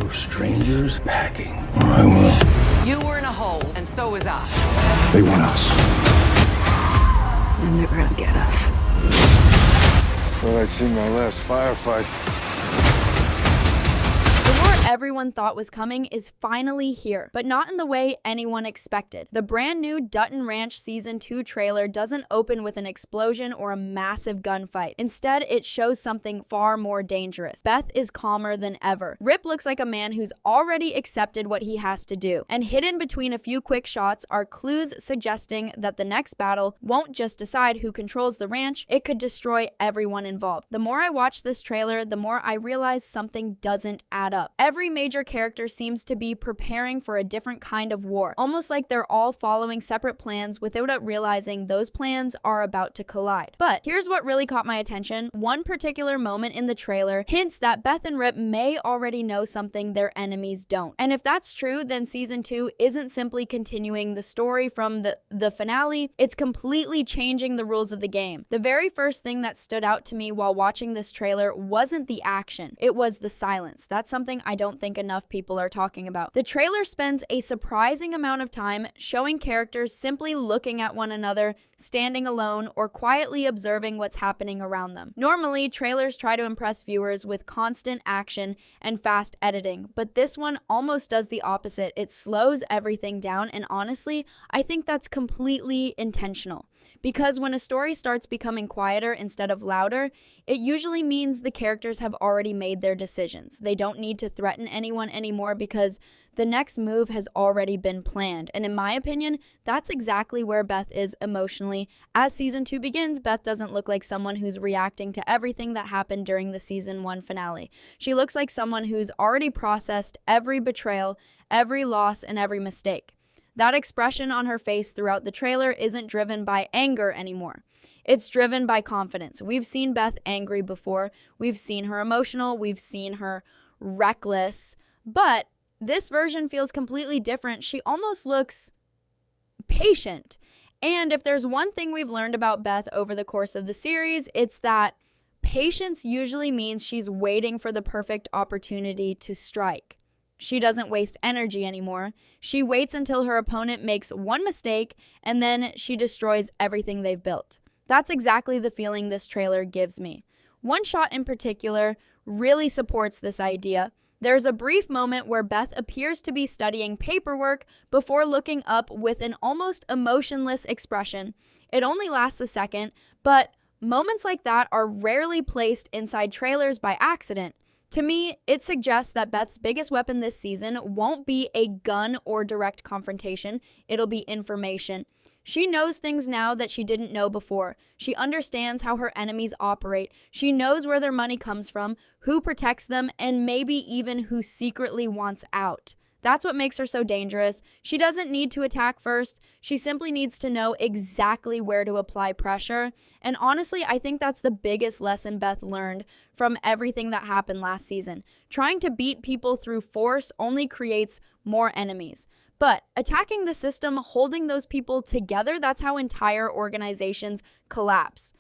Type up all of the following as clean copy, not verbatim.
those strangers packing, or I will. You were in a hole, and so was I. They want us. And they're gonna get us. Thought I'd seen my last firefight. The war everyone thought was coming is finally here, but not in the way anyone expected. The brand new Dutton Ranch Season 2 trailer doesn't open with an explosion or a massive gunfight. Instead, it shows something far more dangerous. Beth is calmer than ever. Rip looks like a man who's already accepted what he has to do, and hidden between a few quick shots are clues suggesting that the next battle won't just decide who controls the ranch, it could destroy everyone involved. The more I watch this trailer, the more I realize something doesn't add up. Every major character seems to be preparing for a different kind of war, almost like they're all following separate plans without realizing those plans are about to collide. But here's what really caught my attention. One particular moment in the trailer hints that Beth and Rip may already know something their enemies don't. And if that's true, then Season 2 isn't simply continuing the story from the finale, it's completely changing the rules of the game. The very first thing that stood out to me while watching this trailer wasn't the action, it was the silence. That's something I don't think enough people are talking about. The trailer spends a surprising amount of time showing characters simply looking at one another, standing alone, or quietly observing what's happening around them. Normally, trailers try to impress viewers with constant action and fast editing, but this one almost does the opposite. It slows everything down, and honestly, I think that's completely intentional. Because when a story starts becoming quieter instead of louder, it usually means the characters have already made their decisions. They don't need to threaten anyone anymore because the next move has already been planned. And in my opinion, that's exactly where Beth is emotionally. As Season 2 begins, Beth doesn't look like someone who's reacting to everything that happened during the Season 1 finale. She looks like someone who's already processed every betrayal, every loss, and every mistake. That expression on her face throughout the trailer isn't driven by anger anymore. It's driven by confidence. We've seen Beth angry before. We've seen her emotional. We've seen her reckless. But this version feels completely different. She almost looks patient. And if there's one thing we've learned about Beth over the course of the series, it's that patience usually means she's waiting for the perfect opportunity to strike. She doesn't waste energy anymore. She waits until her opponent makes one mistake, and then she destroys everything they've built. That's exactly the feeling this trailer gives me. One shot in particular really supports this idea. There's a brief moment where Beth appears to be studying paperwork before looking up with an almost emotionless expression. It only lasts a second, but moments like that are rarely placed inside trailers by accident. To me, it suggests that Beth's biggest weapon this season won't be a gun or direct confrontation, it'll be information. She knows things now that she didn't know before. She understands how her enemies operate. She knows where their money comes from, who protects them, and maybe even who secretly wants out. That's what makes her so dangerous. She doesn't need to attack first. She simply needs to know exactly where to apply pressure. And honestly, I think that's the biggest lesson Beth learned from everything that happened last season. Trying to beat people through force only creates more enemies. But attacking the system, holding those people together, that's how entire organizations collapse.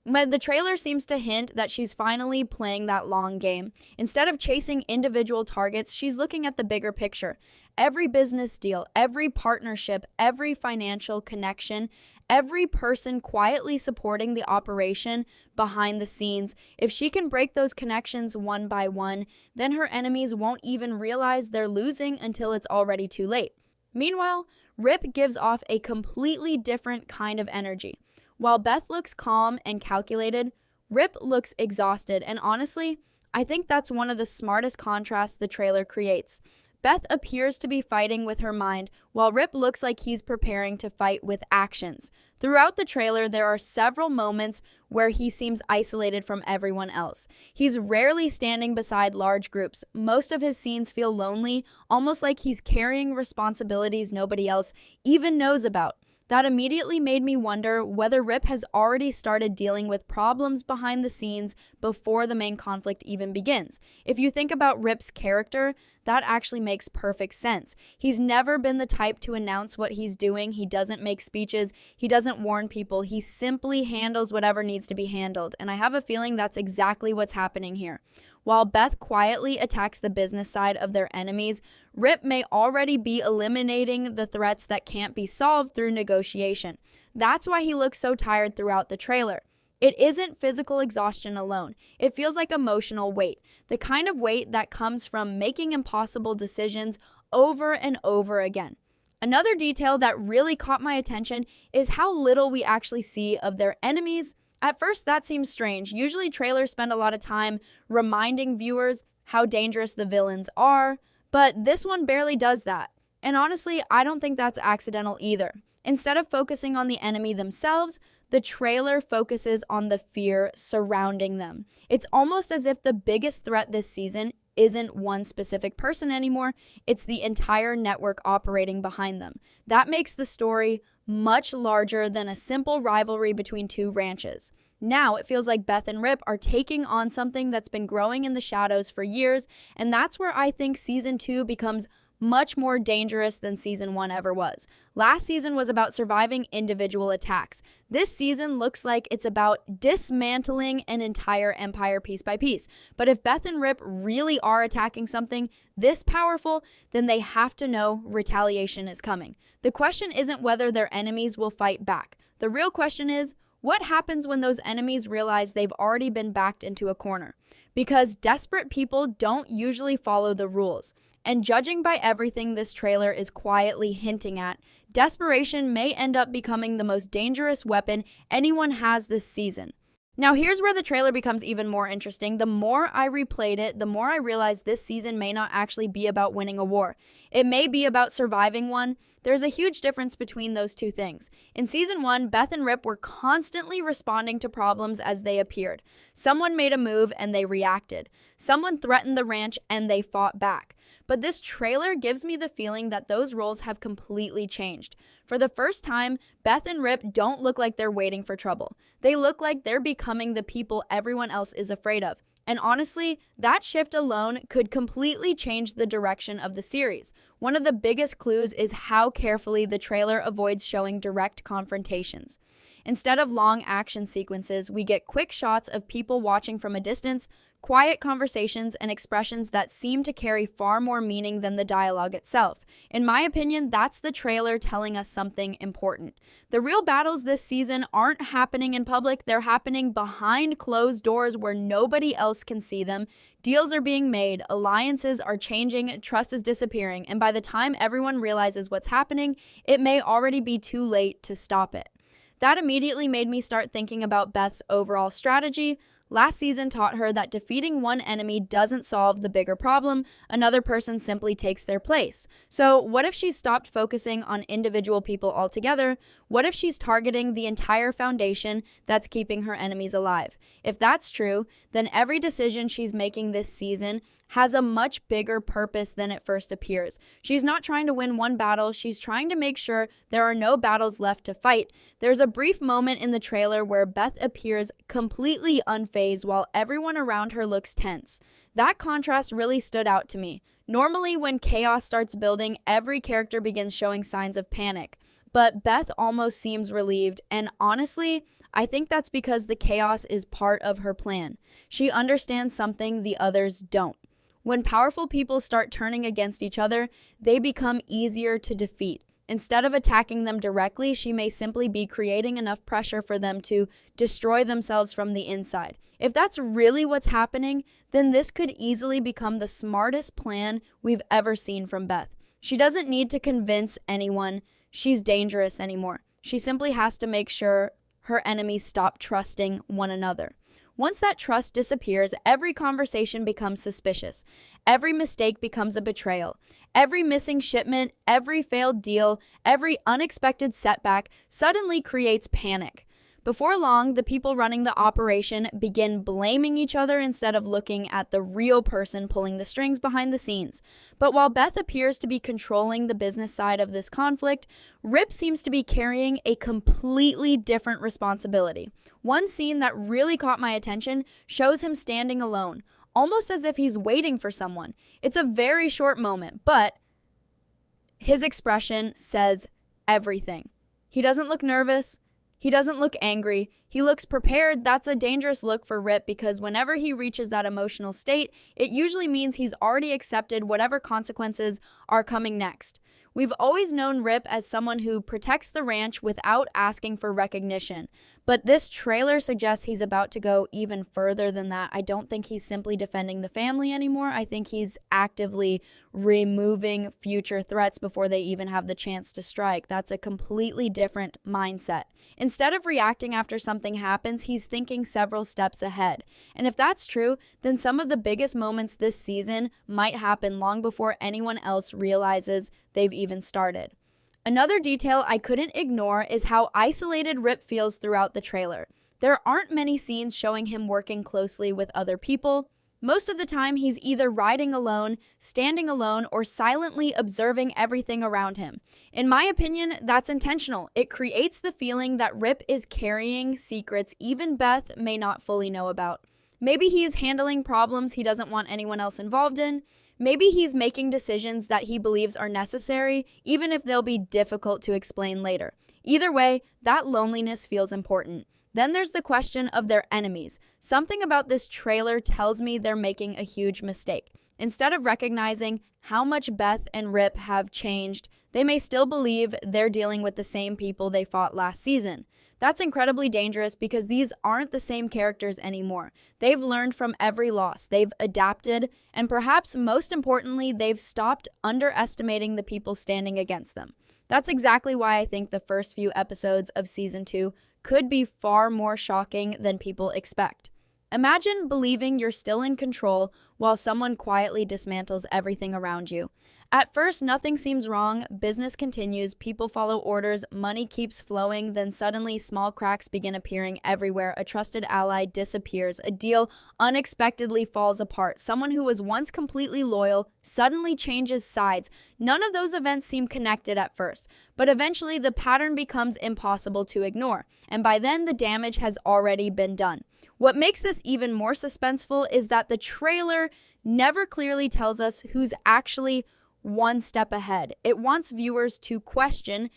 But the trailer seems to hint that she's finally playing that long game. Instead of chasing individual targets, she's looking at the bigger picture. Every business deal, every partnership, every financial connection, every person quietly supporting the operation behind the scenes. If she can break those connections one by one, then her enemies won't even realize they're losing until it's already too late. Meanwhile, Rip gives off a completely different kind of energy. While Beth looks calm and calculated, Rip looks exhausted, and honestly, I think that's one of the smartest contrasts the trailer creates. Beth appears to be fighting with her mind, while Rip looks like he's preparing to fight with actions. Throughout the trailer, there are several moments where he seems isolated from everyone else. He's rarely standing beside large groups. Most of his scenes feel lonely, almost like he's carrying responsibilities nobody else even knows about. That immediately made me wonder whether Rip has already started dealing with problems behind the scenes before the main conflict even begins. If you think about Rip's character, that actually makes perfect sense. He's never been the type to announce what he's doing. He doesn't make speeches. He doesn't warn people. He simply handles whatever needs to be handled. And I have a feeling that's exactly what's happening here. While Beth quietly attacks the business side of their enemies, Rip may already be eliminating the threats that can't be solved through negotiation. That's why he looks so tired throughout the trailer. It isn't physical exhaustion alone. It feels like emotional weight, the kind of weight that comes from making impossible decisions over and over again. Another detail that really caught my attention is how little we actually see of their enemies. At first, that seems strange. Usually, trailers spend a lot of time reminding viewers how dangerous the villains are, but this one barely does that. And honestly, I don't think that's accidental either. Instead of focusing on the enemy themselves, the trailer focuses on the fear surrounding them. It's almost as if the biggest threat this season isn't one specific person anymore, it's the entire network operating behind them. That makes the story much larger than a simple rivalry between two ranches. Now it feels like Beth and Rip are taking on something that's been growing in the shadows for years, and that's where I think Season 2 becomes much more dangerous than Season 1 ever was. Last season was about surviving individual attacks. This season looks like it's about dismantling an entire empire piece by piece. But if Beth and Rip really are attacking something this powerful, then they have to know retaliation is coming. The question isn't whether their enemies will fight back. The real question is, what happens when those enemies realize they've already been backed into a corner? Because desperate people don't usually follow the rules. And judging by everything this trailer is quietly hinting at, desperation may end up becoming the most dangerous weapon anyone has this season. Now here's where the trailer becomes even more interesting. The more I replayed it, the more I realized this season may not actually be about winning a war. It may be about surviving one. There's a huge difference between those two things. In Season 1, Beth and Rip were constantly responding to problems as they appeared. Someone made a move and they reacted. Someone threatened the ranch and they fought back. But this trailer gives me the feeling that those roles have completely changed. For the first time, Beth and Rip don't look like they're waiting for trouble. They look like they're becoming the people everyone else is afraid of. And honestly, that shift alone could completely change the direction of the series. One of the biggest clues is how carefully the trailer avoids showing direct confrontations. Instead of long action sequences, we get quick shots of people watching from a distance, quiet conversations, and expressions that seem to carry far more meaning than the dialogue itself. In my opinion, that's the trailer telling us something important. The real battles this season aren't happening in public, they're happening behind closed doors where nobody else can see them. Deals are being made, alliances are changing, trust is disappearing, and by the time everyone realizes what's happening, it may already be too late to stop it. That immediately made me start thinking about Beth's overall strategy. Last season taught her that defeating one enemy doesn't solve the bigger problem, another person simply takes their place. So what if she's stopped focusing on individual people altogether? What if she's targeting the entire foundation that's keeping her enemies alive? If that's true, then every decision she's making this season has a much bigger purpose than it first appears. She's not trying to win one battle, she's trying to make sure there are no battles left to fight. There's a brief moment in the trailer where Beth appears completely unfazed while everyone around her looks tense. That contrast really stood out to me. Normally, when chaos starts building, every character begins showing signs of panic. But Beth almost seems relieved, and honestly, I think that's because the chaos is part of her plan. She understands something the others don't. When powerful people start turning against each other, they become easier to defeat. Instead of attacking them directly, she may simply be creating enough pressure for them to destroy themselves from the inside. If that's really what's happening, then this could easily become the smartest plan we've ever seen from Beth. She doesn't need to convince anyone she's dangerous anymore. She simply has to make sure her enemies stop trusting one another. Once that trust disappears, every conversation becomes suspicious. Every mistake becomes a betrayal. Every missing shipment, every failed deal, every unexpected setback suddenly creates panic. Before long, the people running the operation begin blaming each other instead of looking at the real person pulling the strings behind the scenes. But while Beth appears to be controlling the business side of this conflict, Rip seems to be carrying a completely different responsibility. One scene that really caught my attention shows him standing alone, almost as if he's waiting for someone. It's a very short moment, but his expression says everything. He doesn't look nervous. He doesn't look angry. he looks prepared, that's a dangerous look for Rip because whenever he reaches that emotional state, it usually means he's already accepted whatever consequences are coming next. We've always known Rip as someone who protects the ranch without asking for recognition, but this trailer suggests he's about to go even further than that. I don't think he's simply defending the family anymore. I think he's actively removing future threats before they even have the chance to strike. That's a completely different mindset. Instead of reacting after something happens, he's thinking several steps ahead. And if that's true, then some of the biggest moments this season might happen long before anyone else realizes they've even started. Another detail I couldn't ignore is how isolated Rip feels throughout the trailer. There aren't many scenes showing him working closely with other people. Most of the time, he's either riding alone, standing alone, or silently observing everything around him. In my opinion, that's intentional. It creates the feeling that Rip is carrying secrets even Beth may not fully know about. Maybe he is handling problems he doesn't want anyone else involved in. Maybe he's making decisions that he believes are necessary, even if they'll be difficult to explain later. Either way, that loneliness feels important. Then there's the question of their enemies. Something about this trailer tells me they're making a huge mistake. Instead of recognizing how much Beth and Rip have changed, they may still believe they're dealing with the same people they fought last season. That's incredibly dangerous because these aren't the same characters anymore. They've learned from every loss, they've adapted, and perhaps most importantly, they've stopped underestimating the people standing against them. That's exactly why I think the first few episodes of Season 2 could be far more shocking than people expect. Imagine believing you're still in control while someone quietly dismantles everything around you. At first, nothing seems wrong, business continues, people follow orders, money keeps flowing, then suddenly small cracks begin appearing everywhere, a trusted ally disappears, a deal unexpectedly falls apart, someone who was once completely loyal suddenly changes sides. None of those events seem connected at first, but eventually the pattern becomes impossible to ignore, and by then the damage has already been done. What makes this even more suspenseful is that the trailer never clearly tells us who's actually one step ahead. It wants viewers to question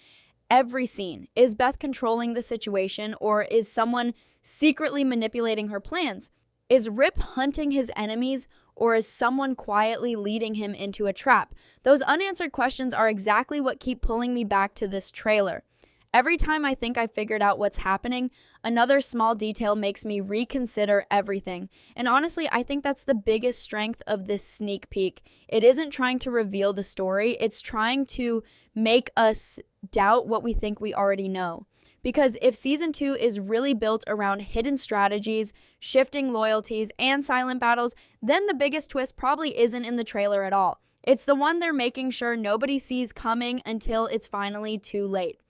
every scene. Is Beth controlling the situation, or is someone secretly manipulating her plans? Is Rip hunting his enemies, or is someone quietly leading him into a trap? Those unanswered questions are exactly what keep pulling me back to this trailer. Every time I think I figured out what's happening, another small detail makes me reconsider everything. And honestly, I think that's the biggest strength of this sneak peek. It isn't trying to reveal the story, it's trying to make us doubt what we think we already know. Because if Season 2 is really built around hidden strategies, shifting loyalties, and silent battles, then the biggest twist probably isn't in the trailer at all. It's the one they're making sure nobody sees coming until it's finally too late.